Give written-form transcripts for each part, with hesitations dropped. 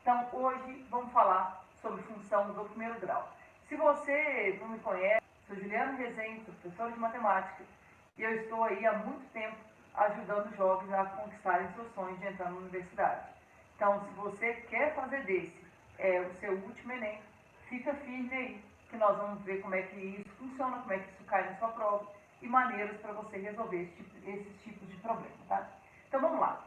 Então, hoje vamos falar sobre função do primeiro grau. Se você não me conhece, sou Juliana Rezende, professora de matemática, e eu estou aí há muito tempo ajudando jovens a conquistarem seus sonhos de entrar na universidade. Então, se você quer fazer desse o seu último Enem, fica firme aí, que nós vamos ver como é que isso funciona, como é que isso cai na sua prova e maneiras para você resolver esses tipos de problema, tá? Então, vamos lá.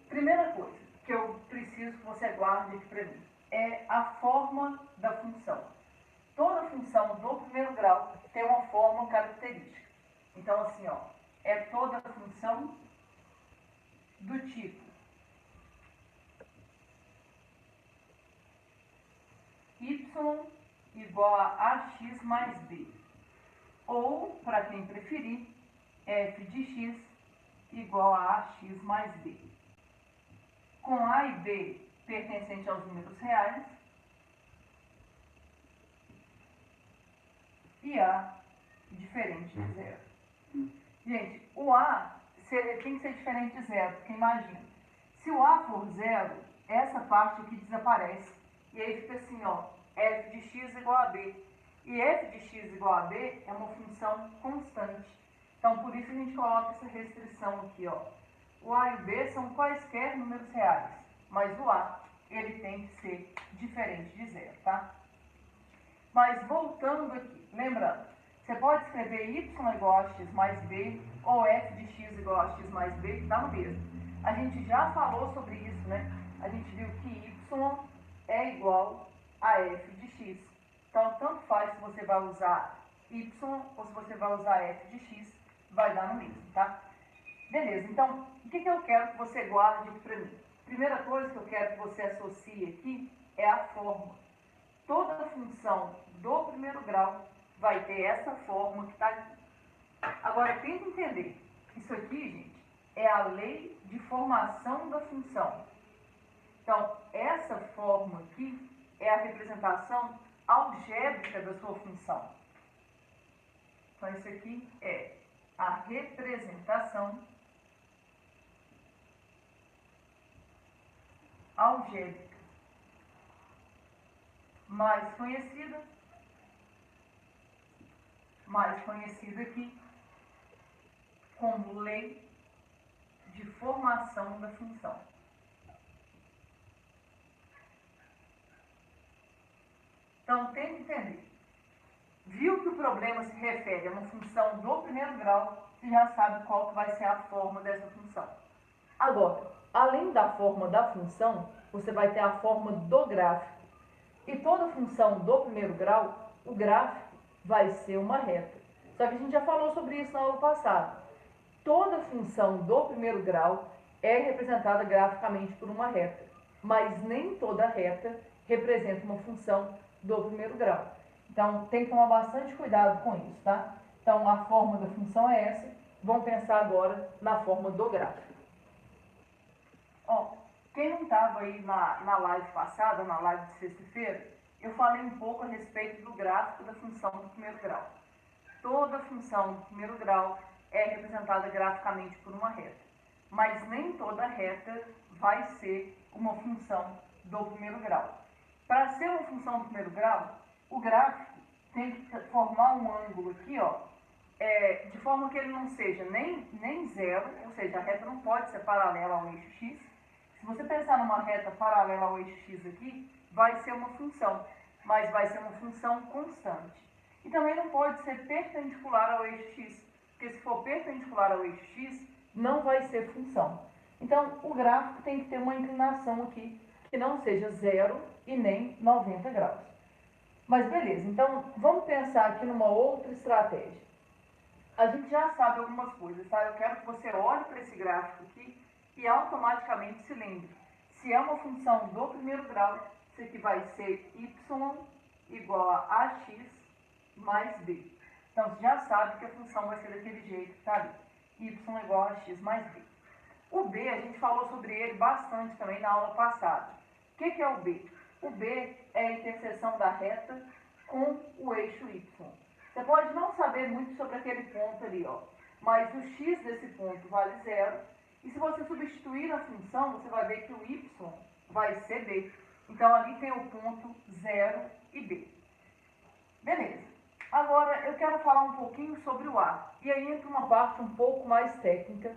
Primeira coisa que eu preciso que você guarde aqui para mim é a forma da função. Toda função do primeiro grau tem uma forma característica. Então, assim, ó, é toda função do tipo y igual a ax mais b. Ou, para quem preferir, f de x igual a ax mais b. Com a e b pertencente aos números reais e a diferente de zero. Gente, o a tem que ser diferente de zero, porque imagina, se o a for zero, essa parte aqui desaparece. E aí fica assim, ó, f de x igual a b. E f de x igual a b é uma função constante. Então, por isso a gente coloca essa restrição aqui, ó. O a e o b são quaisquer números reais, mas o a, ele tem que ser diferente de zero, tá? Mas voltando aqui, lembrando, você pode escrever y igual a x mais b ou f de x igual a x mais b, que dá no mesmo. A gente já falou sobre isso, né? A gente viu que y é igual a f de x. Então, tanto faz se você vai usar y ou se você vai usar f de x, vai dar no mesmo, tá? Beleza, então, o que eu quero que você guarde aqui para mim? Primeira coisa que eu quero que você associe aqui é a forma. Toda função do primeiro grau vai ter essa forma que está aqui. Agora, tenta entender. Isso aqui, gente, é a lei de formação da função. Então, essa forma aqui é a representação algébrica da sua função. Então, isso aqui é a representação algébrica mais conhecida aqui como lei de formação da função. Então, tem que entender. Viu que o problema se refere a uma função do primeiro grau, você já sabe qual que vai ser a forma dessa função. Agora, além da forma da função, você vai ter a forma do gráfico. E toda função do primeiro grau, o gráfico vai ser uma reta. Só que a gente já falou sobre isso na aula passada. Toda função do primeiro grau é representada graficamente por uma reta, mas nem toda reta representa uma função do primeiro grau. Então, tem que tomar bastante cuidado com isso, tá? Então, a forma da função é essa. Vamos pensar agora na forma do gráfico. Ó, quem não estava aí na live passada, na live de sexta-feira, eu falei um pouco a respeito do gráfico da função do primeiro grau. Toda função do primeiro grau é representada graficamente por uma reta, mas nem toda reta vai ser uma função do primeiro grau. Para ser uma função do primeiro grau, o gráfico tem que formar um ângulo aqui, ó, de forma que ele não seja nem zero, ou seja, a reta não pode ser paralela ao eixo x. Se você pensar numa reta paralela ao eixo x aqui, vai ser uma função, mas vai ser uma função constante. E também não pode ser perpendicular ao eixo x, porque se for perpendicular ao eixo x, não vai ser função. Então, o gráfico tem que ter uma inclinação aqui, que não seja 0 e nem 90 graus. Mas beleza, então vamos pensar aqui numa outra estratégia. A gente já sabe algumas coisas, tá? Eu quero que você olhe para esse gráfico aqui e automaticamente se lembre. Se é uma função do primeiro grau, isso aqui vai ser y igual a ax mais b. Então, você já sabe que a função vai ser daquele jeito que está ali. Y igual a x mais b. O b, a gente falou sobre ele bastante também na aula passada. O que é o b? O b é a interseção da reta com o eixo y. Você pode não saber muito sobre aquele ponto ali, ó, mas o x desse ponto vale 0. E se você substituir a função, você vai ver que o y vai ser b. Então, ali tem o ponto 0 e B. Beleza. Agora, eu quero falar um pouquinho sobre o A. E aí entra uma parte um pouco mais técnica.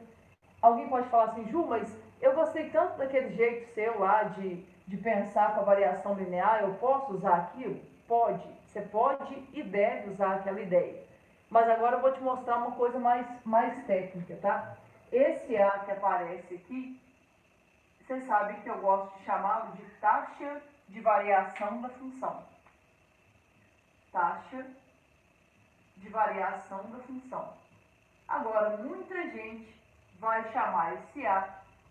Alguém pode falar assim, Ju, mas eu gostei tanto daquele jeito seu lá de pensar com a variação linear, eu posso usar aquilo? Pode. Você pode e deve usar aquela ideia. Mas agora eu vou te mostrar uma coisa mais técnica, tá? Esse A que aparece aqui, vocês sabem que eu gosto de chamá-lo de taxa de variação da função. Taxa de variação da função. Agora, muita gente vai chamar esse A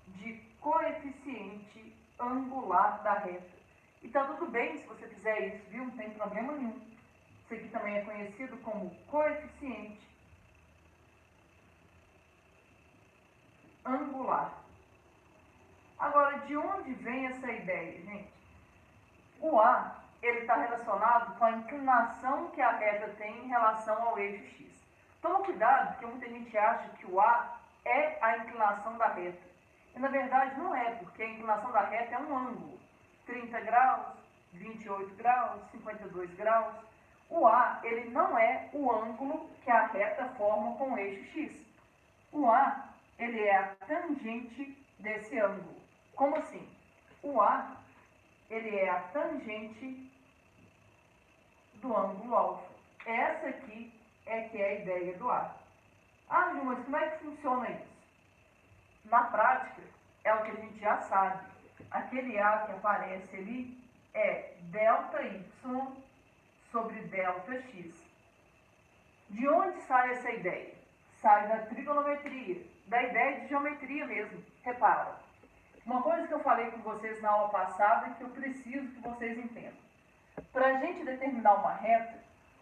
de coeficiente angular da reta. E tá tudo bem se você fizer isso, viu? Não tem problema nenhum. Isso aqui também é conhecido como coeficiente angular. Agora, de onde vem essa ideia, gente? O A, ele está relacionado com a inclinação que a reta tem em relação ao eixo X. Toma cuidado, porque muita gente acha que o A é a inclinação da reta. E, na verdade, não é, porque a inclinação da reta é um ângulo. 30 graus, 28 graus, 52 graus. O A, ele não é o ângulo que a reta forma com o eixo X. O A, ele é a tangente desse ângulo. Como assim? O A, ele é a tangente do ângulo alfa. Essa aqui é que é a ideia do A. Ah, Ju, mas como é que funciona isso? Na prática, é o que a gente já sabe. Aquele A que aparece ali é ΔY sobre ΔX. De onde sai essa ideia? Sai da trigonometria, da ideia de geometria mesmo. Repara, uma coisa que eu falei com vocês na aula passada que eu preciso que vocês entendam. Para a gente determinar uma reta,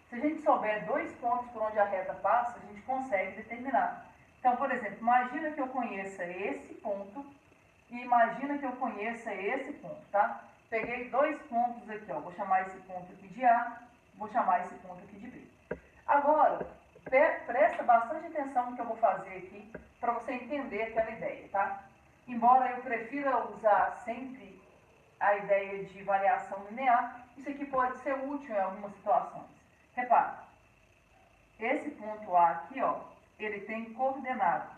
se a gente souber 2 pontos por onde a reta passa, a gente consegue determinar. Então, por exemplo, imagina que eu conheça esse ponto e imagina que eu conheça esse ponto, tá? Peguei 2 pontos aqui, ó. Vou chamar esse ponto aqui de A, vou chamar esse ponto aqui de B. Agora, presta bastante atenção no que eu vou fazer aqui para você entender aquela ideia, tá? Embora eu prefira usar sempre a ideia de variação linear, isso aqui pode ser útil em algumas situações. Repara, esse ponto A aqui, ó, ele tem coordenadas.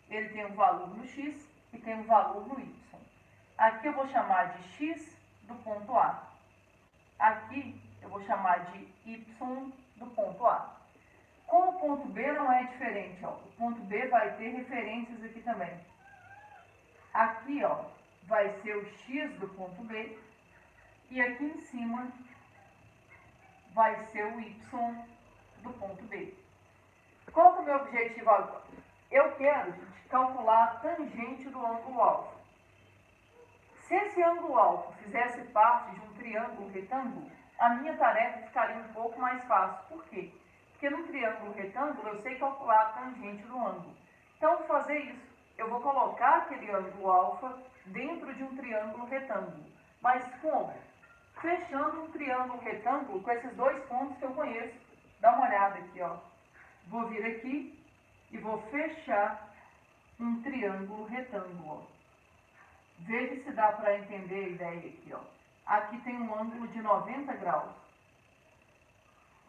Ele tem um valor no x e tem um valor no y. Aqui eu vou chamar de x do ponto A. Aqui eu vou chamar de y do ponto A. Com o ponto B não é diferente, ó. O ponto B vai ter referências aqui também. Aqui, ó, vai ser o x do ponto B e aqui em cima vai ser o y do ponto B. Qual que é o meu objetivo agora? Eu quero, gente, calcular a tangente do ângulo alfa. Se esse ângulo alfa fizesse parte de um triângulo retângulo, a minha tarefa ficaria um pouco mais fácil. Por quê? Porque num triângulo retângulo eu sei calcular a tangente do ângulo. Então, vou fazer isso. Eu vou colocar aquele ângulo alfa dentro de um triângulo retângulo. Mas como? Fechando um triângulo retângulo com esses 2 pontos que eu conheço. Dá uma olhada aqui, ó. Vou vir aqui e vou fechar um triângulo retângulo. Veja se dá para entender a ideia aqui, ó. Aqui tem um ângulo de 90 graus.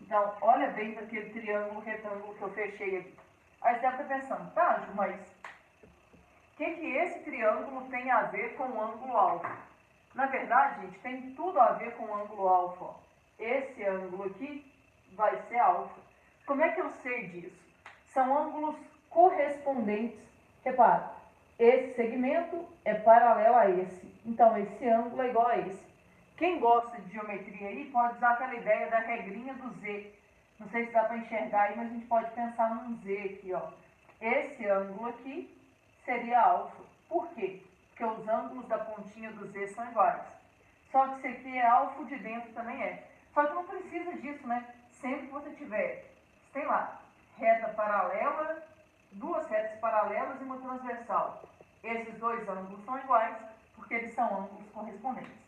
Então, olha bem para aquele triângulo retângulo que eu fechei aqui. Aí você deve estar pensando, tá, Ju, mas o que esse triângulo tem a ver com o ângulo alfa? Na verdade, gente, tem tudo a ver com o ângulo alfa. Ó. Esse ângulo aqui vai ser alfa. Como é que eu sei disso? São ângulos correspondentes. Repara, esse segmento é paralelo a esse. Então, esse ângulo é igual a esse. Quem gosta de geometria aí pode usar aquela ideia da regrinha do Z. Não sei se dá para enxergar aí, mas a gente pode pensar num Z aqui, ó. Esse ângulo aqui seria alfa. Por quê? Porque os ângulos da pontinha do Z são iguais. Só que esse aqui é alfa, o de dentro também é. Só que não precisa disso, né? Sempre que você tiver, tem lá, reta paralela, 2 retas paralelas e uma transversal. Esses 2 ângulos são iguais, porque eles são ângulos correspondentes.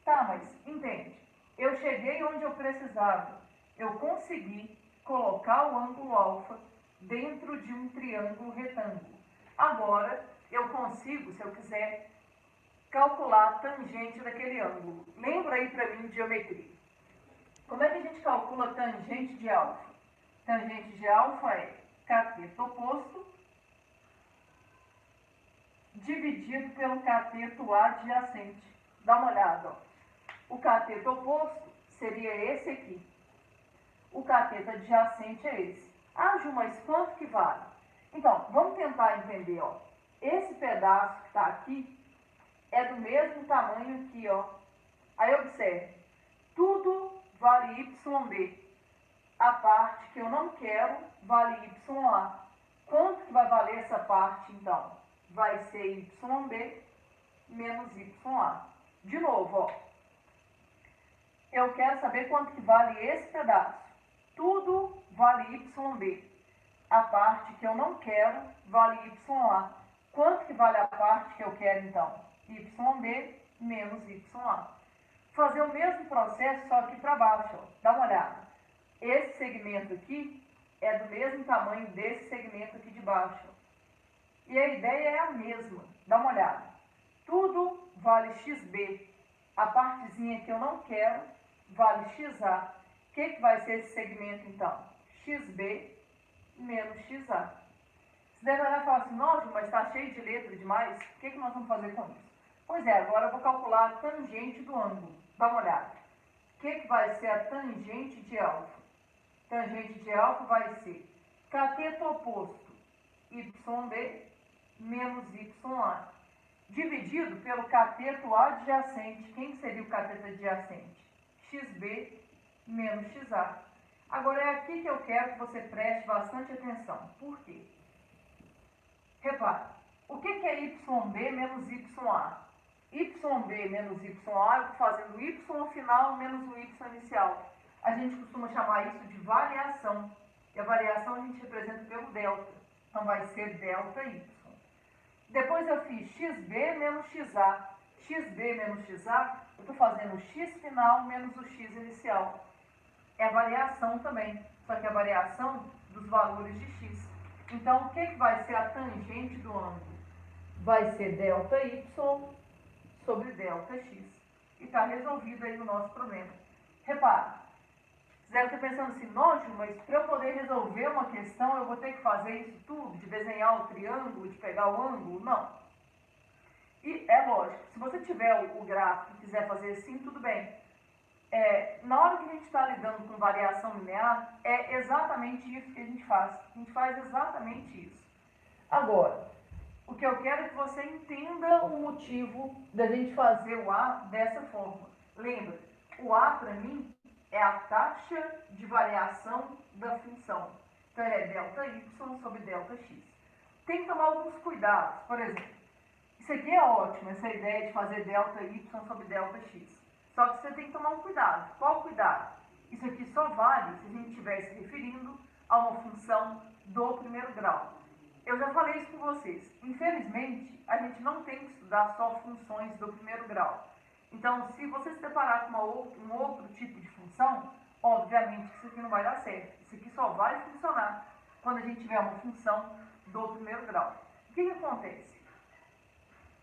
Tá, mas entende? Eu cheguei onde eu precisava. Eu consegui colocar o ângulo alfa dentro de um triângulo retângulo. Agora, eu consigo, se eu quiser, calcular a tangente daquele ângulo. Lembra aí para mim de geometria. Como é que a gente calcula a tangente de alfa? Tangente de alfa é cateto oposto dividido pelo cateto adjacente. Dá uma olhada, ó. O cateto oposto seria esse aqui. O cateto adjacente é esse. Ah, Ju, mas quanto que vale? Então, vamos tentar entender, ó. Esse pedaço que está aqui é do mesmo tamanho aqui, ó. Aí observe, tudo vale YB. A parte que eu não quero vale YA. Quanto que vai valer essa parte, então? Vai ser YB menos YA. De novo, ó. Eu quero saber quanto que vale esse pedaço. Tudo vale YB. A parte que eu não quero vale YA. Quanto que vale a parte que eu quero, então? YB menos YA. Fazer o mesmo processo, só aqui para baixo, ó. Dá uma olhada. Esse segmento aqui é do mesmo tamanho desse segmento aqui de baixo. E a ideia é a mesma. Dá uma olhada. Tudo vale XB. A partezinha que eu não quero vale XA. O que vai ser esse segmento, então? XB menos XA. Você deve olhar e falar assim, nossa, mas está cheio de letra demais. O que nós vamos fazer com isso? Pois é, agora eu vou calcular a tangente do ângulo. Dá uma olhada. O que vai ser a tangente de alfa? Tangente de alfa vai ser cateto oposto YB menos YA, dividido pelo cateto adjacente. Quem seria o cateto adjacente? XB menos XA. Agora é aqui que eu quero que você preste bastante atenção. Por quê? Repare, o que é YB menos YA? YB menos YA, eu estou fazendo o Y final menos o Y inicial. A gente costuma chamar isso de variação. E a variação a gente representa pelo delta. Então vai ser delta Y. Depois eu fiz XB menos XA. XB menos XA, eu estou fazendo o X final menos o X inicial. É variação também, só que é variação dos valores de X. Então, o que vai ser a tangente do ângulo? Vai ser delta Y sobre delta X. E está resolvido aí o nosso problema. Repara, você deve estar pensando assim, nossa, mas para eu poder resolver uma questão, eu vou ter que fazer isso tudo, de desenhar o triângulo, de pegar o ângulo? Não. E é lógico, se você tiver o gráfico e quiser fazer assim, tudo bem. Na hora que a gente está lidando com variação linear, é exatamente isso que a gente faz. A gente faz exatamente isso. Agora, o que eu quero é que você entenda o motivo da gente fazer o A dessa forma. Lembra, o A para mim é a taxa de variação da função. Então, ele é delta Y sobre delta X. Tem que tomar alguns cuidados. Por exemplo, isso aqui é ótimo, essa ideia de fazer delta Y sobre delta X. Só que você tem que tomar um cuidado. Qual cuidado? Isso aqui só vale se a gente estiver se referindo a uma função do primeiro grau. Eu já falei isso com vocês. Infelizmente, a gente não tem que estudar só funções do primeiro grau. Então, se você se deparar com um outro tipo de função, obviamente que isso aqui não vai dar certo. Isso aqui só vai funcionar quando a gente tiver uma função do primeiro grau. O que acontece?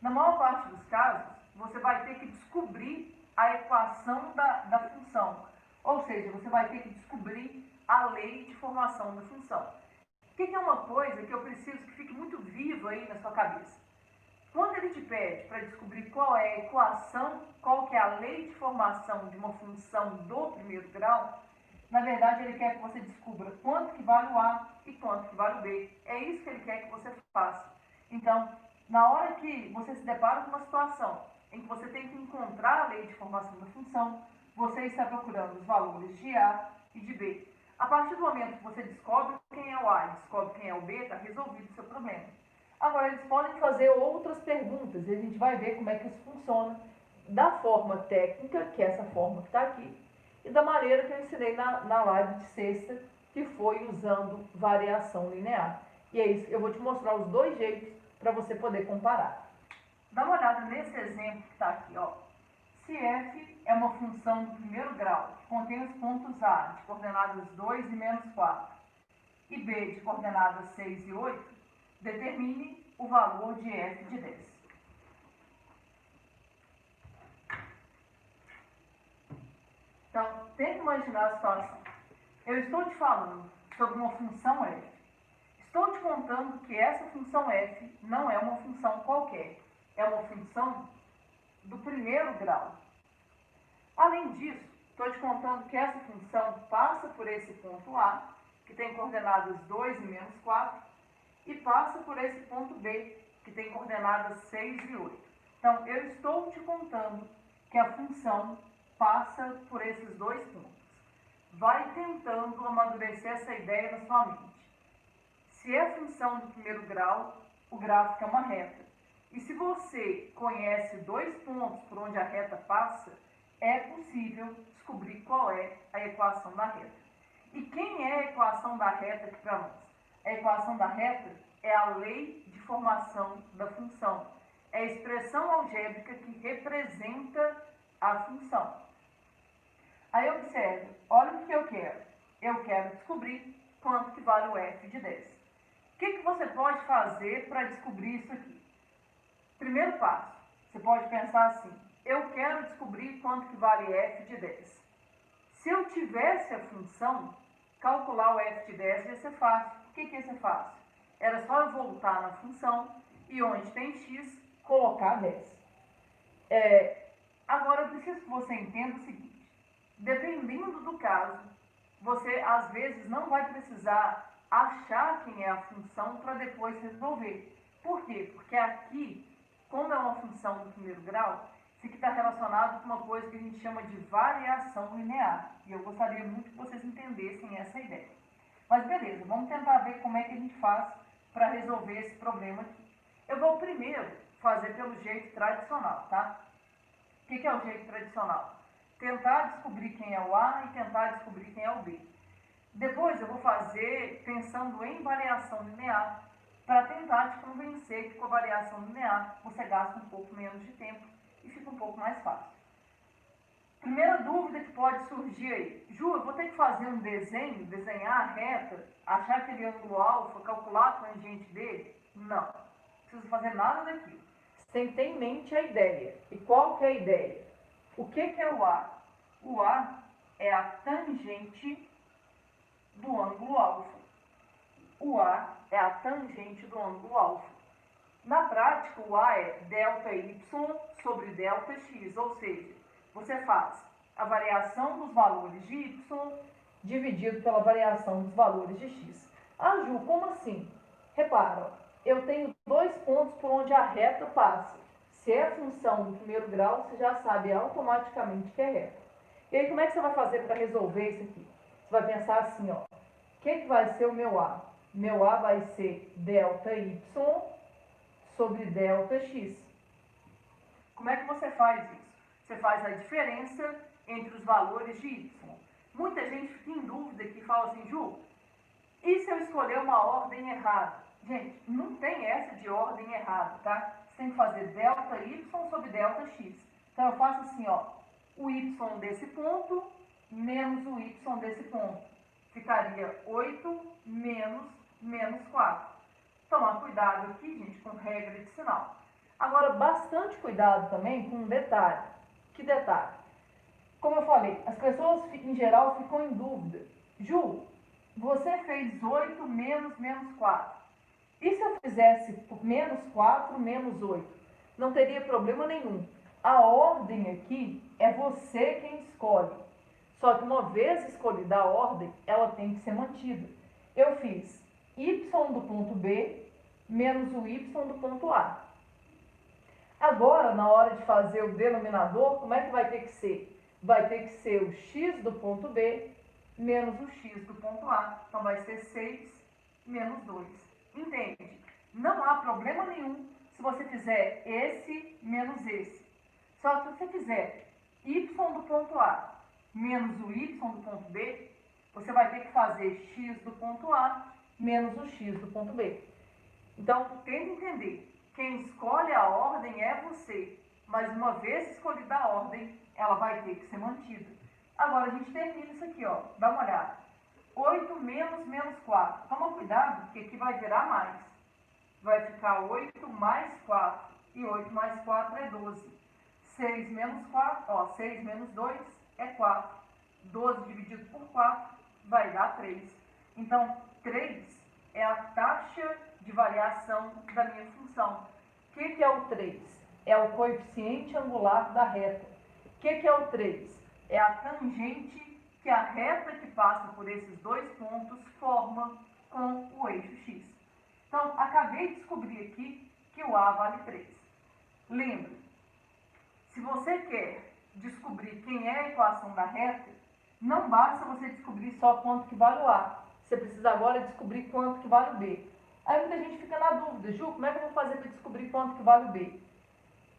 Na maior parte dos casos, você vai ter que descobrir a equação da função. Ou seja, você vai ter que descobrir a lei de formação da função. O que é uma coisa que eu preciso que fique muito viva aí na sua cabeça? Quando ele te pede para descobrir qual é a equação, qual que é a lei de formação de uma função do primeiro grau, na verdade ele quer que você descubra quanto que vale o A e quanto que vale o B. É isso que ele quer que você faça. Então, na hora que você se depara com uma situação em que você tem que encontrar a lei de formação da função, você está procurando os valores de A e de B. A partir do momento que você descobre quem é o A e descobre quem é o B, está resolvido o seu problema. Agora, eles podem fazer outras perguntas e a gente vai ver como é que isso funciona da forma técnica, que é essa forma que está aqui, e da maneira que eu ensinei na live de sexta, que foi usando variação linear. E é isso, eu vou te mostrar os dois jeitos para você poder comparar. Dá uma olhada nesse exemplo que está aqui, ó. Se f é uma função do primeiro grau, que contém os pontos A de coordenadas 2 e menos 4, e B de coordenadas 6 e 8, determine o valor de f de 10. imaginar a situação. Eu estou te falando sobre uma função f. Estou te contando que essa função f não é uma função qualquer. É uma função do primeiro grau. Além disso, estou te contando que essa função passa por esse ponto A, que tem coordenadas 2 e menos 4, e passa por esse ponto B, que tem coordenadas 6 e 8. Então, eu estou te contando que a função passa por esses dois pontos. Vai tentando amadurecer essa ideia na sua mente. Se é função do primeiro grau, o gráfico é uma reta. E se você conhece dois pontos por onde a reta passa, é possível descobrir qual é a equação da reta. E quem é a equação da reta aqui para nós? A equação da reta é a lei de formação da função. É a expressão algébrica que representa a função. Aí observe, olha o que eu quero. Eu quero descobrir quanto que vale o f de 10. O que você pode fazer para descobrir isso aqui? Primeiro passo, você pode pensar assim: eu quero descobrir quanto que vale f de 10. Se eu tivesse a função, calcular o f de 10 ia ser fácil. Por que ia ser fácil? Era só eu voltar na função e onde tem x, colocar 10. Agora, eu preciso que você entenda o seguinte: dependendo do caso, você às vezes não vai precisar achar quem é a função para depois resolver. Por quê? Porque aqui, como é uma função do primeiro grau, isso aqui está relacionado com uma coisa que a gente chama de variação linear. E eu gostaria muito que vocês entendessem essa ideia. Mas beleza, vamos tentar ver como é que a gente faz para resolver esse problema aqui. Eu vou primeiro fazer pelo jeito tradicional, tá? O que é o jeito tradicional? Tentar descobrir quem é o A e tentar descobrir quem é o B. Depois eu vou fazer pensando em variação linear, para tentar te convencer que com a variação linear você gasta um pouco menos de tempo e fica um pouco mais fácil. Primeira dúvida que pode surgir aí: Ju, eu vou ter que fazer um desenho, desenhar a reta, achar aquele ângulo alfa, calcular a tangente dele? Não, não precisa fazer nada daquilo. Você tem que ter em mente a ideia. E qual que é a ideia? O que é o A? O A é a tangente do ângulo alfa. O A é a tangente do ângulo alfa. Na prática, o A é ΔY sobre ΔX, ou seja, você faz a variação dos valores de Y dividido pela variação dos valores de X. Ah, Ju, como assim? Repara, eu tenho dois pontos por onde a reta passa. Se é função do primeiro grau, você já sabe automaticamente que é reta. E aí, como é que você vai fazer para resolver isso aqui? Você vai pensar assim, ó: o que vai ser o meu A? Meu A vai ser ΔY sobre ΔX. Como é que você faz isso? Você faz a diferença entre os valores de Y. Muita gente fica em dúvida aqui e fala assim: Ju, e se eu escolher uma ordem errada? Gente, não tem essa de ordem errada, tá? Você tem que fazer ΔY sobre ΔX. Então eu faço assim, ó: o Y desse ponto menos o Y desse ponto. Ficaria 8 menos 4. Tomar cuidado aqui, gente, com regra de sinal. Agora, bastante cuidado também com um detalhe. Que detalhe? Como eu falei, as pessoas em geral ficam em dúvida. Ju, você fez 8 menos 4. E se eu fizesse menos 4 menos 8? Não teria problema nenhum. A ordem aqui é você quem escolhe. Só que uma vez escolhida a ordem, ela tem que ser mantida. Eu fiz y do ponto B menos o y do ponto A. Agora, na hora de fazer o denominador, como é que vai ter que ser? Vai ter que ser o x do ponto B menos o x do ponto A. Então, vai ser 6 menos 2. Entende? Não há problema nenhum se você fizer esse menos esse. Só que se você fizer y do ponto A menos o y do ponto B, você vai ter que fazer x do ponto A menos o x do ponto B. Então, tente entender. Quem escolhe a ordem é você, mas uma vez escolhida a ordem, ela vai ter que ser mantida. Agora, a gente termina isso aqui, ó. Dá uma olhada. 8 menos 4. Toma cuidado, porque aqui vai virar mais. Vai ficar 8 mais 4. E 8 mais 4 é 12. 6 menos 4, ó, 6 menos 2 é 4. 12 dividido por 4 vai dar 3. Então, 3 é a taxa de variação da minha função. O que é o 3? É o coeficiente angular da reta. O que é o 3? É a tangente que a reta que passa por esses dois pontos forma com o eixo x. Então, acabei de descobrir aqui que o A vale 3. Lembra, se você quer descobrir quem é a equação da reta, não basta você descobrir só quanto que vale o A. Você precisa agora descobrir quanto que vale o B. Aí muita gente fica na dúvida, Ju, como é que eu vou fazer para descobrir quanto que vale o B?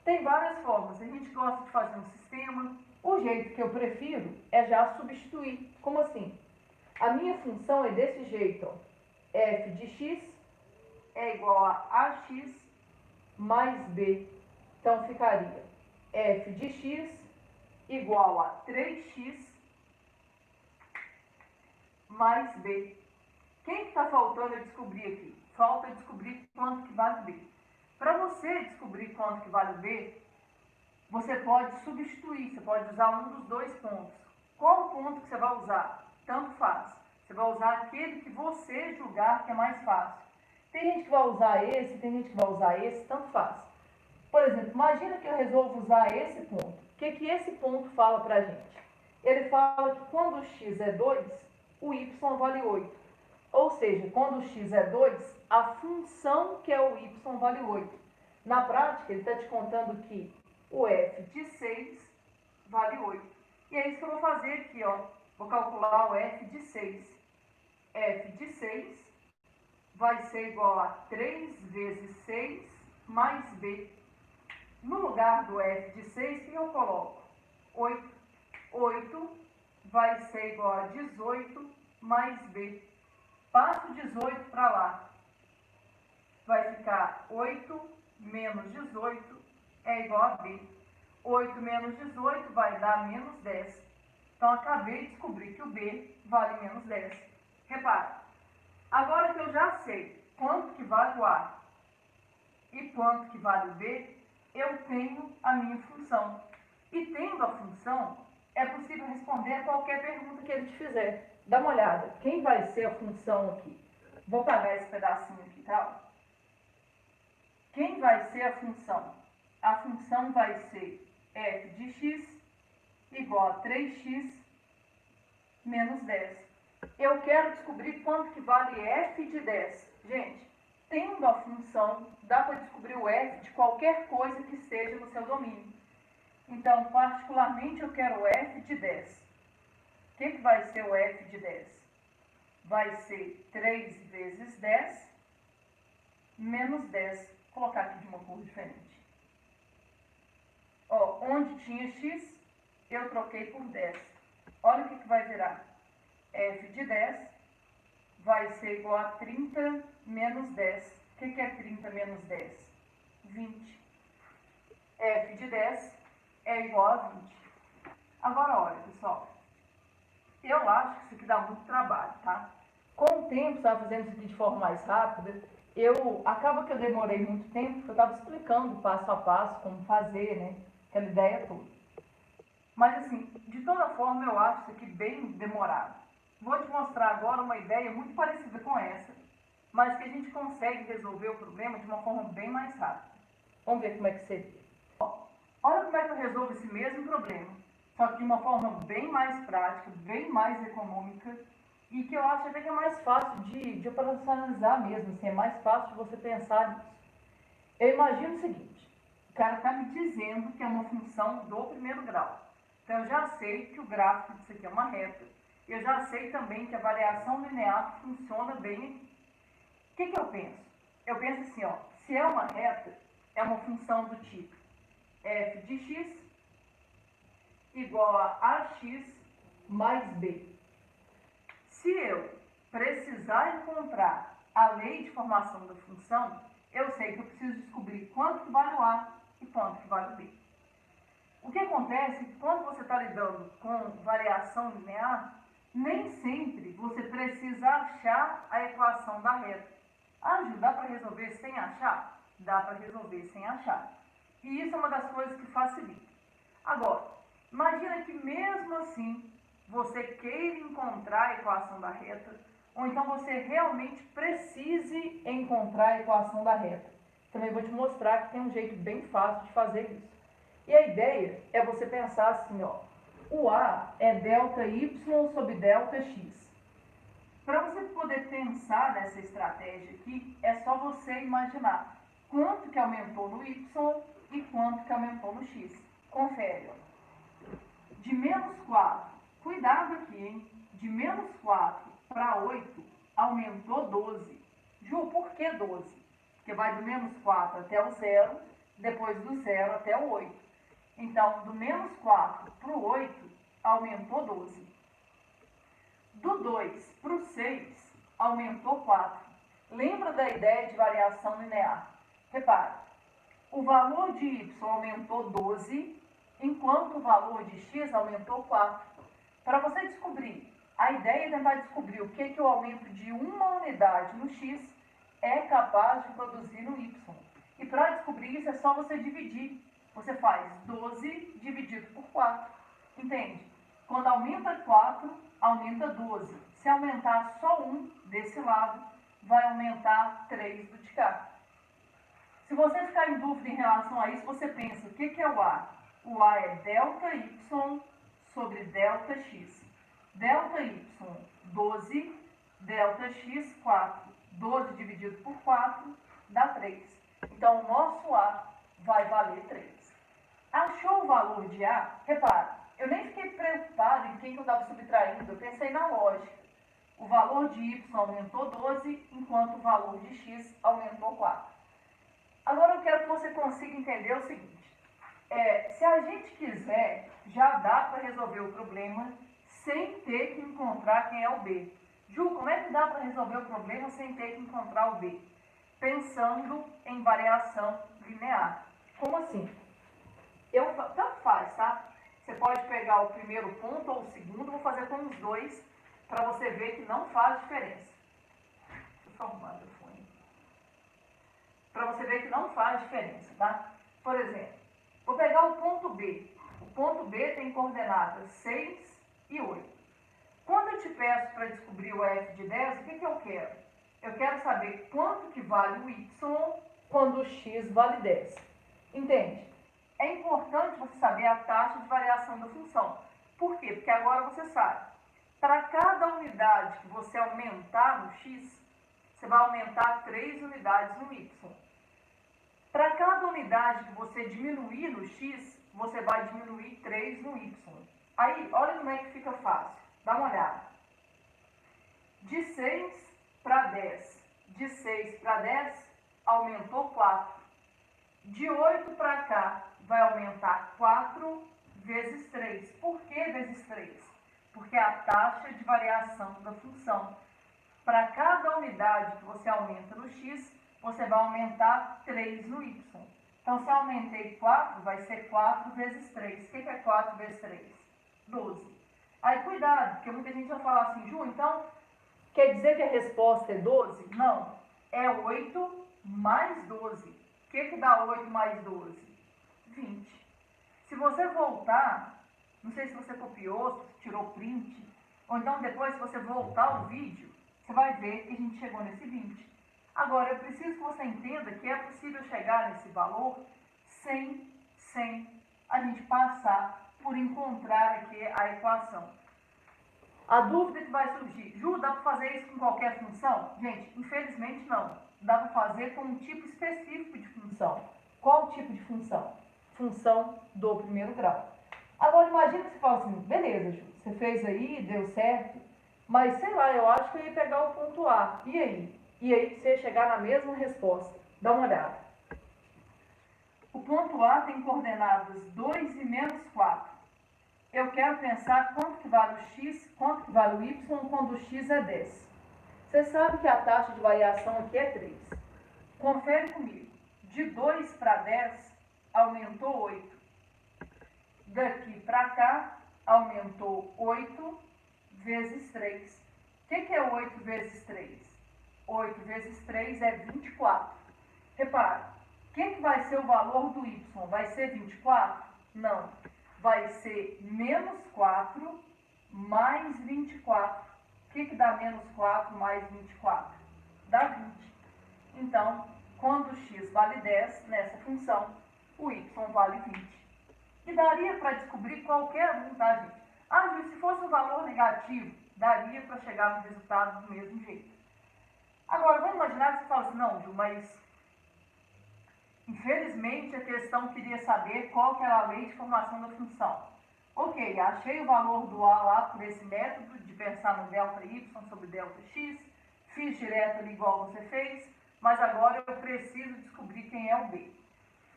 Tem várias formas. A gente gosta de fazer um sistema. O jeito que eu prefiro é já substituir. Como assim? A minha função é desse jeito, ó. F de x é igual a ax mais b. Então, ficaria f de x igual a 3x mais b. Quem que está faltando eu descobrir aqui? Falta descobrir quanto que vale b. Para você descobrir quanto que vale b, você pode substituir, você pode usar um dos dois pontos. Qual ponto que você vai usar? Tanto faz. Você vai usar aquele que você julgar que é mais fácil. Tem gente que vai usar esse, tem gente que vai usar esse, tanto faz. Por exemplo, imagina que eu resolvo usar esse ponto. O que esse ponto fala pra gente? Ele fala que quando o x é 2, o y vale 8. Ou seja, quando o x é 2, a função que é o y vale 8. Na prática, ele está te contando que o f de 6 vale 8. E é isso que eu vou fazer aqui, ó. Vou calcular o f de 6. F de 6 vai ser igual a 3 vezes 6 mais b. No lugar do f de 6, o que eu coloco? 8. 8 vai ser igual a 18 mais b. Passo 18 para lá. Vai ficar 8 menos 18 é igual a b. 8 menos 18 vai dar menos 10. Então, acabei de descobrir que o b vale menos 10. Repara, agora que eu já sei quanto que vale o a e quanto que vale o b, eu tenho a minha função. E tendo a função, é possível responder a qualquer pergunta que ele te fizer. Dá uma olhada, quem vai ser a função aqui? Vou apagar esse pedacinho aqui, tá? Quem vai ser a função? A função vai ser f de x igual a 3x menos 10. Eu quero descobrir quanto que vale f de 10. Gente, tendo a função, dá para descobrir o f de qualquer coisa que esteja no seu domínio. Então, particularmente, eu quero o f de 10. O que vai ser o f de 10? Vai ser 3 vezes 10 menos 10. Vou colocar aqui de uma cor diferente. Ó, onde tinha x, eu troquei por 10. Olha o que vai virar. F de 10 vai ser igual a 30 menos 10. O que é 30 menos 10? 20. F de 10 é igual a 20. Agora, olha, pessoal. Eu acho que isso aqui dá muito trabalho, tá? Com o tempo, estava fazendo isso aqui de forma mais rápida, acaba que eu demorei muito tempo, porque eu estava explicando passo a passo como fazer, né? Aquela ideia toda. Mas assim, de toda forma, eu acho isso aqui bem demorado. Vou te mostrar agora uma ideia muito parecida com essa, mas que a gente consegue resolver o problema de uma forma bem mais rápida. Vamos ver como é que seria. Olha como é que eu resolvo esse mesmo problema, só que de uma forma bem mais prática, bem mais econômica, e que eu acho até que é mais fácil de operacionalizar mesmo, assim, é mais fácil de você pensar nisso. Eu imagino o seguinte, o cara está me dizendo que é uma função do primeiro grau. Então, eu já sei que o gráfico disso aqui é uma reta. Eu já sei também que a variação linear funciona bem aqui. O que eu penso? Eu penso assim, ó, se é uma reta, é uma função do tipo f de x igual a ax mais b. Se eu precisar encontrar a lei de formação da função, eu sei que eu preciso descobrir quanto que vale o a e quanto que vale o b. O que acontece é que quando você está lidando com variação linear, nem sempre você precisa achar a equação da reta. Ah, Ju, dá para resolver sem achar? Dá para resolver sem achar. E isso é uma das coisas que facilita. Agora, imagina que mesmo assim você queira encontrar a equação da reta, ou então você realmente precise encontrar a equação da reta. Também vou te mostrar que tem um jeito bem fácil de fazer isso. E a ideia é você pensar assim, ó, o A é delta y sobre delta x. Para você poder pensar nessa estratégia aqui, é só você imaginar quanto que aumentou no y e quanto que aumentou no x. Confere, ó. De menos 4, cuidado aqui, hein? De menos 4 para 8, aumentou 12. Ju, por que 12? Porque vai do menos 4 até o 0, depois do 0 até o 8. Então, do menos 4 para o 8, aumentou 12. Do 2 para o 6, aumentou 4. Lembra da ideia de variação linear? Repare, o valor de y aumentou 12, enquanto o valor de x aumentou 4. Para você descobrir, a ideia é tentar descobrir o que o aumento de uma unidade no x é capaz de produzir no y. E para descobrir isso é só você dividir. Você faz 12 dividido por 4. Entende? Quando aumenta 4, aumenta 12. Se aumentar só um desse lado, vai aumentar 3 do de cá. Se você ficar em dúvida em relação a isso, você pensa, o que é o A? O A é delta y sobre delta x. Delta y, 12, delta x, 4. 12 dividido por 4 dá 3. Então, o nosso A vai valer 3. Achou o valor de A? Repara, eu nem fiquei preocupado em quem que eu estava subtraindo, eu pensei na lógica. O valor de y aumentou 12, enquanto o valor de x aumentou 4. Agora eu quero que você consiga entender o seguinte. Se a gente quiser, já dá para resolver o problema sem ter que encontrar quem é o B. Ju, como é que dá para resolver o problema sem ter que encontrar o B? Pensando em variação linear. Como assim? Tanto faz, tá? Você pode pegar o primeiro ponto ou o segundo, vou fazer com os dois, para você ver que não faz diferença. Deixa eu só arrumar o fone. Para você ver que não faz diferença, tá? Por exemplo, vou pegar o ponto B. O ponto B tem coordenadas 6 e 8. Quando eu te peço para descobrir o f de 10, o que eu quero? Eu quero saber quanto que vale o y quando o x vale 10. Entende? É importante você saber a taxa de variação da função. Por quê? Porque agora você sabe. Para cada unidade que você aumentar no x, você vai aumentar 3 unidades no y. Para cada unidade que você diminuir no x, você vai diminuir 3 no y. Aí, olha como é que fica fácil. Dá uma olhada. De 6 para 10. De 6 para 10, aumentou 4. De 8 para cá, vai aumentar 4 vezes 3. Por que vezes 3? Porque é a taxa de variação da função. Para cada unidade que você aumenta no x, você vai aumentar 3 no y. Então, se eu aumentei 4, vai ser 4 vezes 3. O que é 4 vezes 3? 12. Aí, cuidado, porque muita gente vai falar assim, Ju, então, quer dizer que a resposta é 12? Não, é 8 mais 12. O que dá 8 mais 12? 20. Se você voltar, não sei se você copiou, se tirou print, ou então depois, se você voltar o vídeo, você vai ver que a gente chegou nesse 20. Agora, eu preciso que você entenda que é possível chegar nesse valor sem a gente passar por encontrar aqui a equação. A dúvida que vai surgir, Ju, dá para fazer isso com qualquer função? Gente, infelizmente não. Dá para fazer com um tipo específico de função. Qual tipo de função? Função do primeiro grau. Agora, imagina que você fala assim, beleza, Ju, você fez aí, deu certo, mas sei lá, eu acho que eu ia pegar o ponto A. E aí? E aí você ia chegar na mesma resposta. Dá uma olhada. O ponto A tem coordenadas 2 e menos 4. Eu quero pensar quanto que vale o x, quanto que vale o y quando o x é 10. Você sabe que a taxa de variação aqui é 3. Confere comigo. De 2 para 10, aumentou 8. Daqui para cá, aumentou 8 vezes 3. O que é 8 vezes 3? 8 vezes 3 é 24. Repare, o que vai ser o valor do y? Vai ser 24? Não. Vai ser menos 4 mais 24. O que dá menos 4 mais 24? Dá 20. Então, quando x vale 10 nessa função, o y vale 20. E daria para descobrir qualquer um, tá, gente? Ah, Ju, se fosse um valor negativo, daria para chegar no resultado do mesmo jeito. Agora, vamos imaginar que você fala assim, não, Ju, mas infelizmente a questão queria saber qual que era a lei de formação da função. Ok, achei o valor do A lá por esse método de pensar no delta y sobre delta x, fiz direto ali igual você fez, mas agora eu preciso descobrir quem é o B.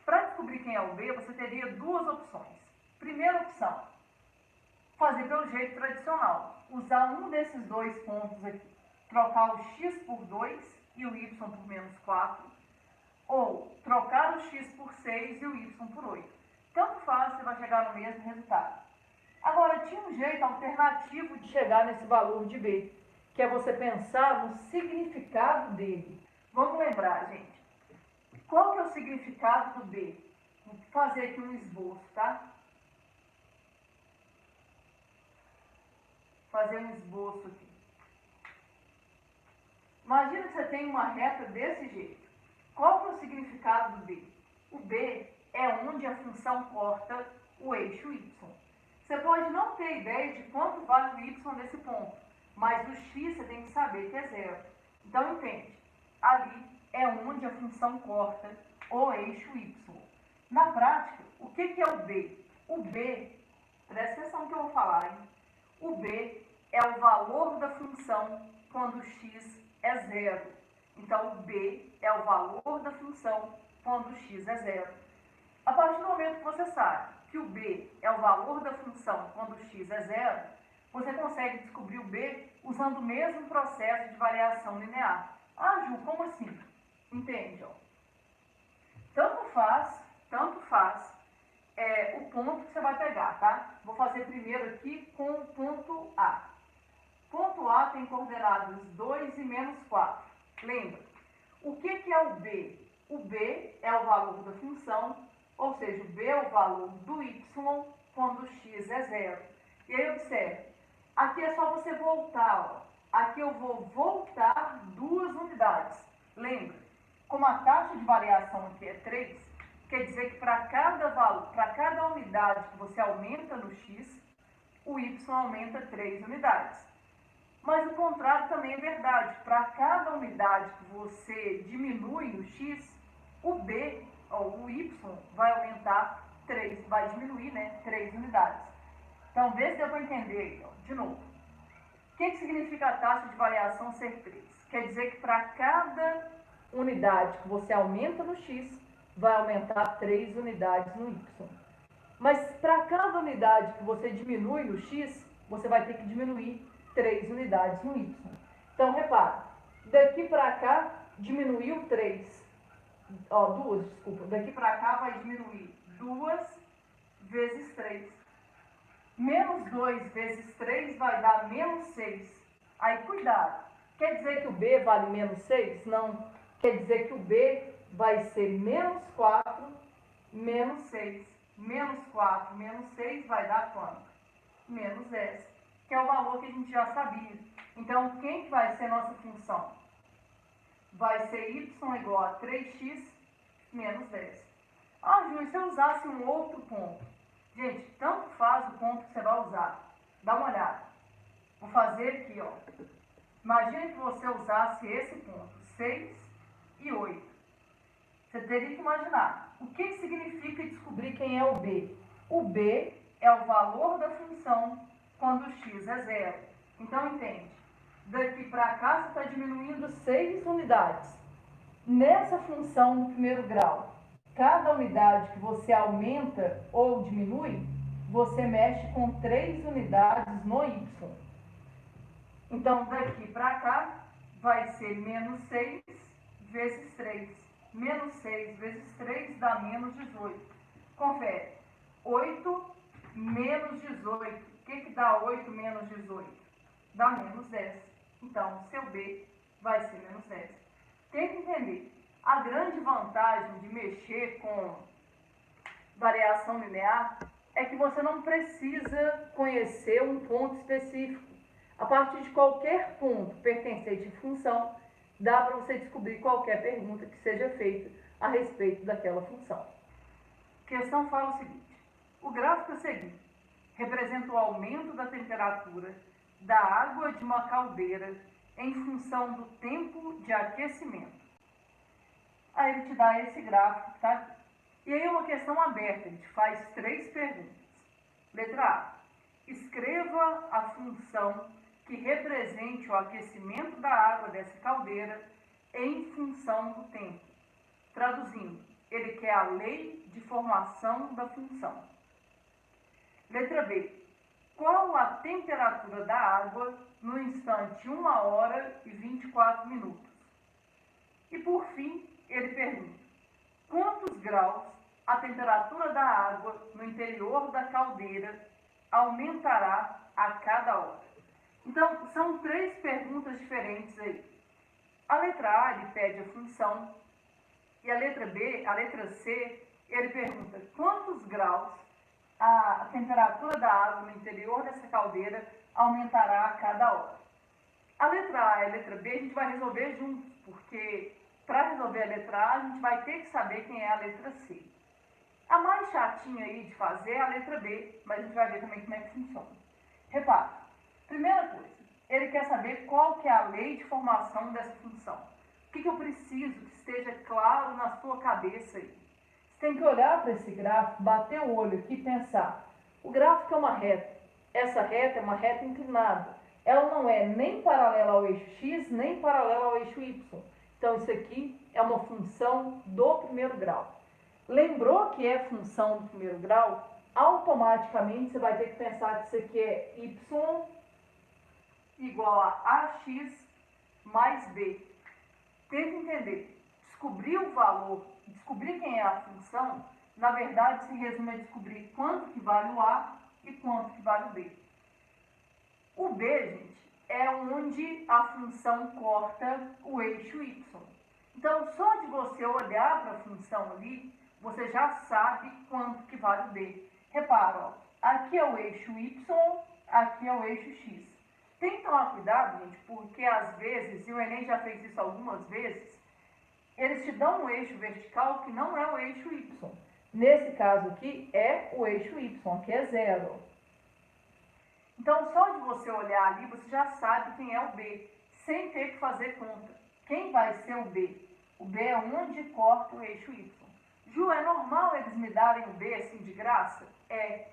Para descobrir quem é o B, você teria duas opções. Primeira opção, fazer pelo jeito tradicional, usar um desses dois pontos aqui, trocar o x por 2 e o y por menos 4, ou trocar o x por 6 e o y por 8. Tanto faz, você vai chegar no mesmo resultado. Agora, tinha um jeito alternativo de chegar nesse valor de B, que é você pensar no significado dele. Vamos lembrar, gente. Qual que é o significado do B? Vou fazer aqui um esboço, tá? Fazer um esboço aqui. Imagina que você tem uma reta desse jeito. Qual que é o significado do B? O B é onde a função corta o eixo y. Você pode não ter ideia de quanto vale o y nesse ponto, mas o x você tem que saber que é zero. Então, entende? Ali é onde a função corta o eixo y. Na prática, o que é o B? O B, presta atenção no que eu vou falar, hein? O B é o valor da função quando x é zero. Então, o B é o valor da função quando x é zero. A partir do momento que você sabe que o B é o valor da função quando x é zero, você consegue descobrir o B usando o mesmo processo de variação linear. Ah, Ju, como assim? Entende? Ó? Tanto faz o ponto que você vai pegar, tá? Vou fazer primeiro aqui com o ponto A. Ponto A tem coordenadas 2 e menos 4. Lembra? O que é o B? O B é o valor da função, ou seja, o B é o valor do y quando x é zero. E aí, observe, aqui é só você voltar, ó. Aqui eu vou voltar 2 unidades. Lembra, como a taxa de variação aqui é 3, quer dizer que para cada unidade que você aumenta no x, o y aumenta 3 unidades. Mas o contrário também é verdade. Para cada unidade que você diminui no x, o y vai aumentar 3, vai diminuir, né, 3 unidades. Então, vê se deu para entender, ó, de novo. O que significa a taxa de variação ser 3? Quer dizer que para cada unidade que você aumenta no x, vai aumentar 3 unidades no y. Mas para cada unidade que você diminui no x, você vai ter que diminuir 3 unidades no y. Então, repara, daqui para cá diminuiu 3. Daqui para cá vai diminuir 2 vezes 3. Menos 2 vezes 3 vai dar menos 6. Aí, cuidado. Quer dizer que o B vale menos 6? Não. Quer dizer que o B vai ser menos 4, menos 6. Menos 4, menos 6 vai dar quanto? Menos 10, que é o valor que a gente já sabia. Então, quem que vai ser nossa função? Vai ser y igual a 3x menos 10. Ah, Ju, e se eu usasse um outro ponto? Gente, tanto faz o ponto que você vai usar. Dá uma olhada. Vou fazer aqui, ó. Imagine que você usasse esse ponto, 6 e 8. Você teria que imaginar. O que significa descobrir quem é o B? O B é o valor da função quando x é zero. Então, entende? Daqui para cá, você está diminuindo 6 unidades. Nessa função do primeiro grau, cada unidade que você aumenta ou diminui, você mexe com 3 unidades no y. Então, daqui para cá, vai ser menos 6 vezes 3. Menos 6 vezes 3 dá menos 18. Confere. 8 menos 18. O que dá 8 menos 18? Dá menos 10. Então, seu B vai ser menos 10. Tem que entender. A grande vantagem de mexer com variação linear é que você não precisa conhecer um ponto específico. A partir de qualquer ponto pertencente à função, dá para você descobrir qualquer pergunta que seja feita a respeito daquela função. A questão fala o seguinte: o gráfico a seguir representa o aumento da temperatura da água de uma caldeira em função do tempo de aquecimento. Aí ele te dá esse gráfico, tá? E aí é uma questão aberta, ele te faz 3 perguntas. Letra A: escreva a função que represente o aquecimento da água dessa caldeira em função do tempo. Traduzindo, ele quer a lei de formação da função. Letra B: qual a temperatura da água no instante 1 hora e 24 minutos? E por fim, ele pergunta: quantos graus a temperatura da água no interior da caldeira aumentará a cada hora? Então, são 3 perguntas diferentes aí. A letra A, ele pede a função, e a letra B, a letra C, ele pergunta quantos graus a temperatura da água no interior dessa caldeira aumentará a cada hora. A letra A e a letra B a gente vai resolver juntos, porque para resolver a letra A, a gente vai ter que saber quem é a letra C. A mais chatinha aí de fazer é a letra B, mas a gente vai ver também como é que funciona. Repara, primeira coisa, ele quer saber qual que é a lei de formação dessa função. O que eu preciso que esteja claro na sua cabeça aí? Você tem que olhar para esse gráfico, bater o olho aqui e pensar: o gráfico é uma reta. Essa reta é uma reta inclinada. Ela não é nem paralela ao eixo x, nem paralela ao eixo y. Então, isso aqui é uma função do primeiro grau. Lembrou que é função do primeiro grau? Automaticamente você vai ter que pensar que isso aqui é y igual a ax mais b. Tenta entender. Descobrir o valor, descobrir quem é a função, na verdade se resume a descobrir quanto que vale o a e quanto que vale o b. O b, gente, é onde a função corta o eixo y. Então, só de você olhar para a função ali, você já sabe quanto que vale o b. Repara, ó, aqui é o eixo y, aqui é o eixo x. Tem que tomar cuidado, gente, porque às vezes, e o Enem já fez isso algumas vezes, eles te dão um eixo vertical que não é o eixo y. Nesse caso aqui, é o eixo y, que é 0. Então, só de você olhar ali, você já sabe quem é o B, sem ter que fazer conta. Quem vai ser o B? O B é onde corta o eixo Y. Ju, é normal eles me darem o B assim de graça? É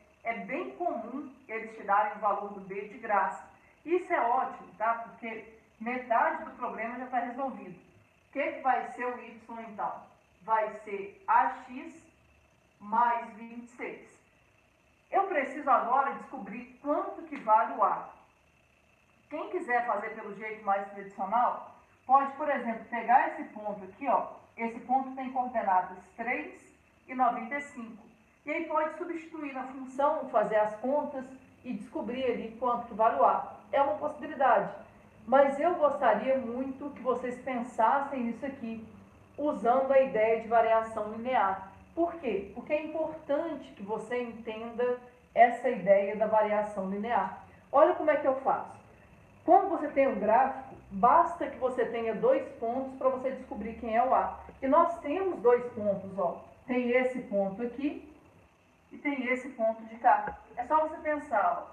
bem comum eles te darem o valor do B de graça. Isso é ótimo, tá? Porque metade do problema já está resolvido. O que vai ser o Y então? Vai ser AX mais 26. Eu preciso agora descobrir quanto que vale o A. Quem quiser fazer pelo jeito mais tradicional, pode, por exemplo, pegar esse ponto aqui, ó. Esse ponto tem coordenadas 3 e 95. E aí pode substituir na função, fazer as contas e descobrir ali quanto que vale o A. É uma possibilidade. Mas eu gostaria muito que vocês pensassem nisso aqui, usando a ideia de variação linear. Por quê? Porque é importante que você entenda essa ideia da variação linear. Olha como é que eu faço. Quando você tem um gráfico, basta que você tenha 2 pontos para você descobrir quem é o A. E nós temos 2 pontos, ó. Tem esse ponto aqui e tem esse ponto de cá. É só você pensar,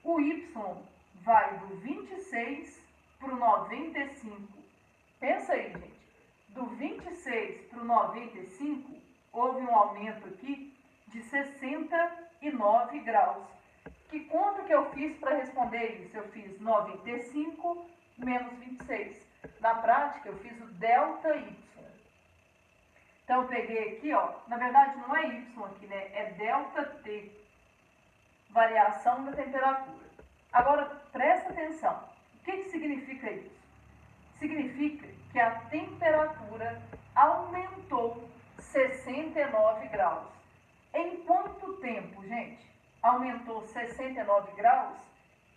ó. O Y vai do 26 para o 95. Pensa aí, gente. Do 26 para o 95, houve um aumento aqui de 69 graus. Que conta que eu fiz para responder isso? Eu fiz 95 menos 26. Na prática, eu fiz o ΔY. Então, eu peguei aqui, ó, na verdade não é Y aqui, né? É ΔT, variação da temperatura. Agora, presta atenção. O que significa isso? Significa que a temperatura aumentou 69 graus. Em quanto tempo, gente? Aumentou 69 graus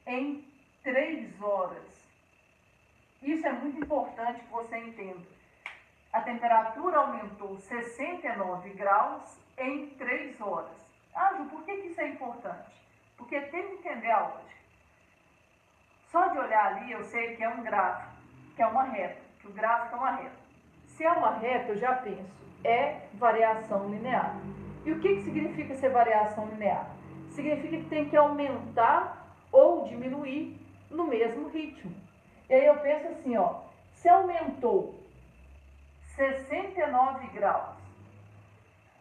em 3 horas. Isso é muito importante que você entenda. A temperatura aumentou 69 graus em 3 horas. Ah, Ju, por que isso é importante? Porque tem que entender a lógica. Só de olhar ali eu sei que é um gráfico, que é uma reta, que o gráfico é uma reta. Se é uma reta, eu já penso, é variação linear. E o que significa ser variação linear? Significa que tem que aumentar ou diminuir no mesmo ritmo. E aí eu penso assim, ó, se aumentou 69 graus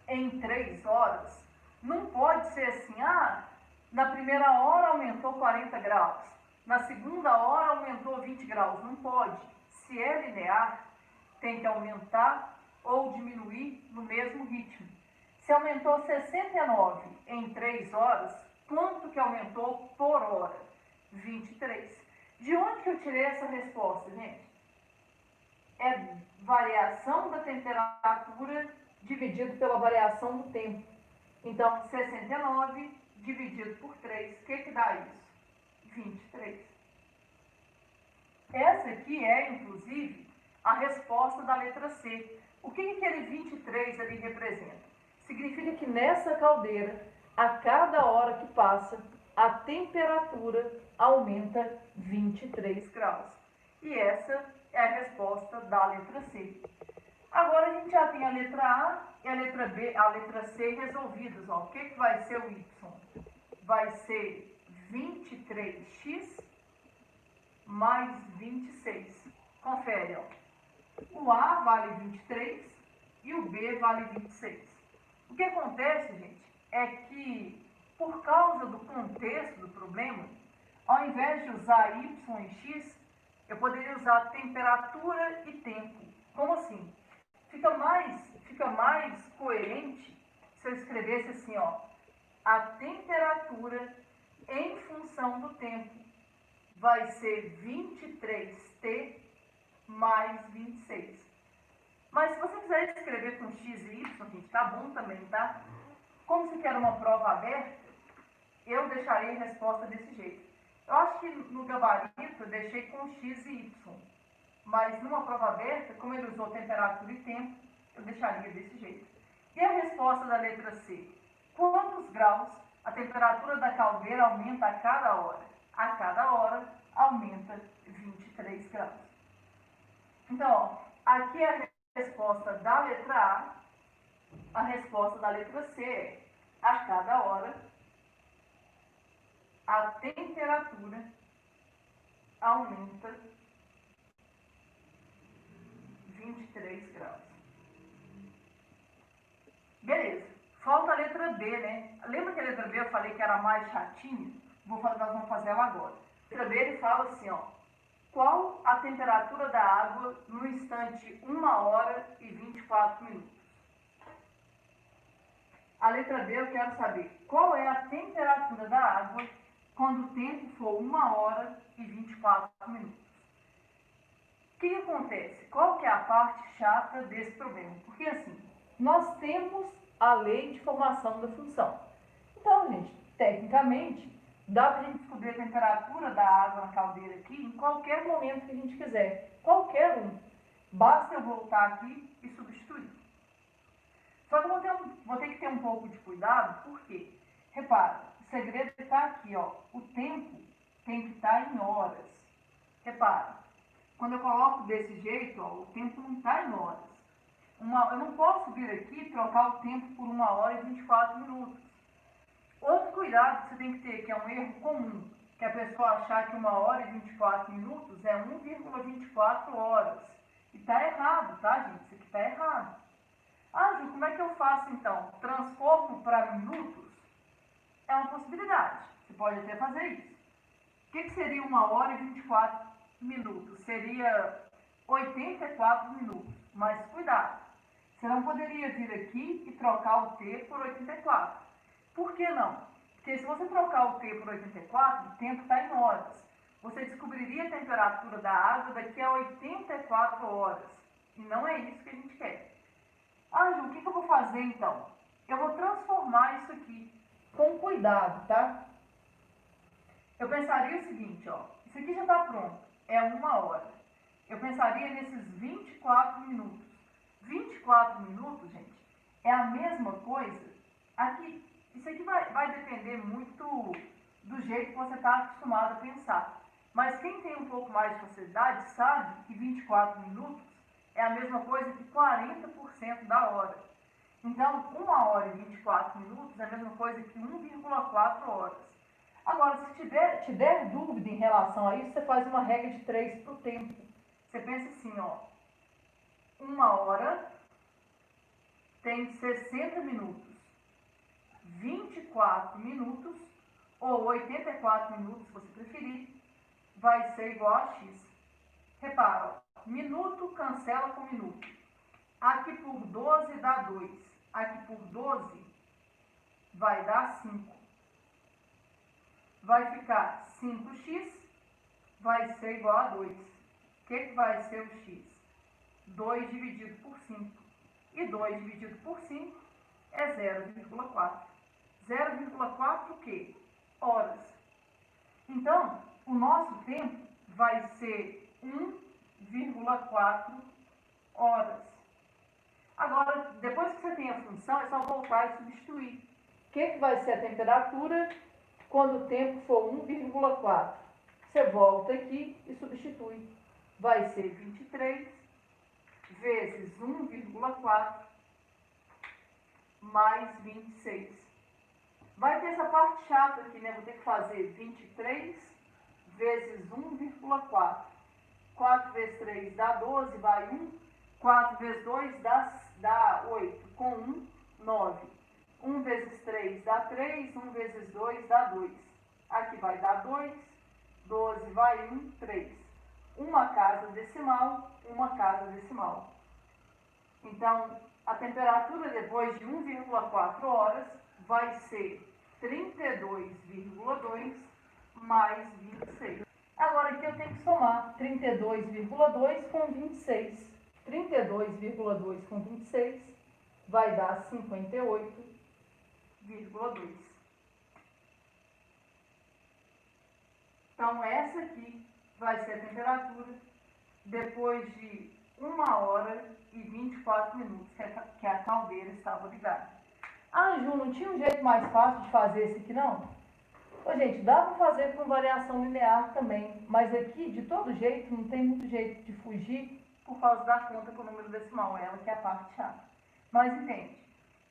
em 3 horas, não pode ser assim, na primeira hora aumentou 40 graus, na segunda hora aumentou 20 graus, não pode. Se é linear, tem que aumentar ou diminuir no mesmo ritmo. Se aumentou 69 em 3 horas, quanto que aumentou por hora? 23. De onde que eu tirei essa resposta, gente? É variação da temperatura dividido pela variação do tempo. Então, 69 dividido por 3, o que dá isso? 23. Essa aqui é, inclusive, a resposta da letra C. O que aquele 23 ali representa? Significa que nessa caldeira, a cada hora que passa, a temperatura aumenta 23 graus. E essa é a resposta da letra C. Agora a gente já tem a letra A e a letra B, a letra C resolvidas. Ó. O que vai ser o Y? Vai ser 23x mais 26. Confere, ó. O A vale 23 e o B vale 26. O que acontece, gente, é que por causa do contexto do problema, ao invés de usar Y e X, eu poderia usar temperatura e tempo. Como assim? Fica mais coerente se eu escrevesse assim, ó, a temperatura em função do tempo vai ser 23T mais 26. Mas se você quiser escrever com X e Y, gente, tá bom também, tá? Como se quer uma prova aberta, eu deixaria a resposta desse jeito. Eu acho que no gabarito eu deixei com X e Y. Mas numa prova aberta, como ele usou temperatura e tempo, eu deixaria desse jeito. E a resposta da letra C? Quantos graus a temperatura da caldeira aumenta a cada hora? A cada hora aumenta 23 graus. Então, ó, aqui é a resposta da letra A resposta da letra C é: a cada hora a temperatura aumenta 23 graus. Beleza. Falta a letra B, né? Lembra que a letra B eu falei que era mais chatinha? Nós vamos fazer ela agora. A letra B ele fala assim, ó. Qual a temperatura da água no instante 1 hora e 24 minutos? A letra B eu quero saber qual é a temperatura da água quando o tempo for 1 hora e 24 minutos. O que acontece? Qual que é a parte chata desse problema? Porque assim, nós temos a lei de formação da função. Então, gente, tecnicamente, dá para a gente descobrir a temperatura da água na caldeira aqui em qualquer momento que a gente quiser. Qualquer um. Basta eu voltar aqui e substituir. Só que eu vou ter que ter um pouco de cuidado, porque, repara, o segredo está aqui, ó. O tempo tem que estar em horas. Repara, quando eu coloco desse jeito, ó, o tempo não está em horas. Eu não posso vir aqui e trocar o tempo por 1 hora e 24 minutos. Outro cuidado que você tem que ter, que é um erro comum, que a pessoa achar que 1 hora e 24 minutos é 1,24 horas. E está errado, tá, gente? Isso aqui está errado. Ah, Ju, como é que eu faço então? Transformo para minutos? É uma possibilidade. Você pode até fazer isso. O que seria 1 hora e 24 minutos? Seria 84 minutos. Mas cuidado. Você não poderia vir aqui e trocar o T por 84. Por que não? Porque se você trocar o T por 84, o tempo está em horas. Você descobriria a temperatura da água daqui a 84 horas. E não é isso que a gente quer. Ah, Ju, o que eu vou fazer então? Eu vou transformar isso aqui com cuidado, tá? Eu pensaria o seguinte, ó. Isso aqui já está pronto. É 1 hora. Eu pensaria nesses 24 minutos. 24 minutos, gente, é a mesma coisa. Aqui, Isso aqui vai depender muito do jeito que você está acostumado a pensar. Mas quem tem um pouco mais de facilidade sabe que 24 minutos é a mesma coisa que 40% da hora. Então, 1 hora e 24 minutos é a mesma coisa que 1,4 horas. Agora, se te der dúvida em relação a isso, você faz uma regra de 3 para o tempo. Você pensa assim, ó, 1 hora tem 60 minutos, 24 minutos, ou 84 minutos, se você preferir, vai ser igual a x. Repara, ó, minuto cancela com minuto. Aqui por 12 dá 2. Aqui por 12 vai dar 5. Vai ficar 5x, vai ser igual a 2. O que vai ser o x? 2 dividido por 5. E 2 dividido por 5 é 0,4. 0,4 o quê? Horas. Então, o nosso tempo vai ser 1,4 horas. Agora, depois que você tem a função, é só voltar e substituir. O que vai ser a temperatura quando o tempo for 1,4? Você volta aqui e substitui. Vai ser 23 vezes 1,4 mais 26. Vai ter essa parte chata aqui, né? Vou ter que fazer 23 vezes 1,4. 4 vezes 3 dá 12, vai 1. 4 vezes 2 dá 8. Com 1, 9. 1 vezes 3 dá 3. 1 vezes 2 dá 2. Aqui vai dar 2. 12 vai 1, 3. Uma casa decimal, uma casa decimal. Então, a temperatura depois de 1,4 horas vai ser 32,2 mais 26. Agora aqui eu tenho que somar 32,2 com 26. 32,2 com 26 vai dar 58,2. Então, essa aqui vai ser a temperatura depois de 1 hora e 24 minutos que a caldeira estava ligada. Ah, Ju, não tinha um jeito mais fácil de fazer esse aqui, não? Ô, gente, dá para fazer com variação linear também, mas aqui, de todo jeito, não tem muito jeito de fugir por causa da conta com o número decimal, ela que é a parte chata. Mas entende,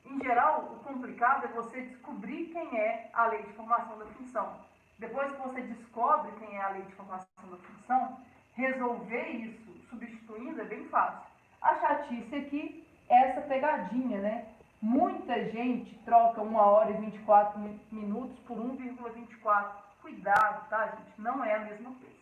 em geral, o complicado é você descobrir quem é a lei de formação da função. Depois que você descobre quem é a lei de formação da função, resolver isso substituindo é bem fácil. A chatice aqui é essa pegadinha, né? Muita gente troca 1 hora e 24 minutos por 1,24. Cuidado, tá, gente? Não é a mesma coisa.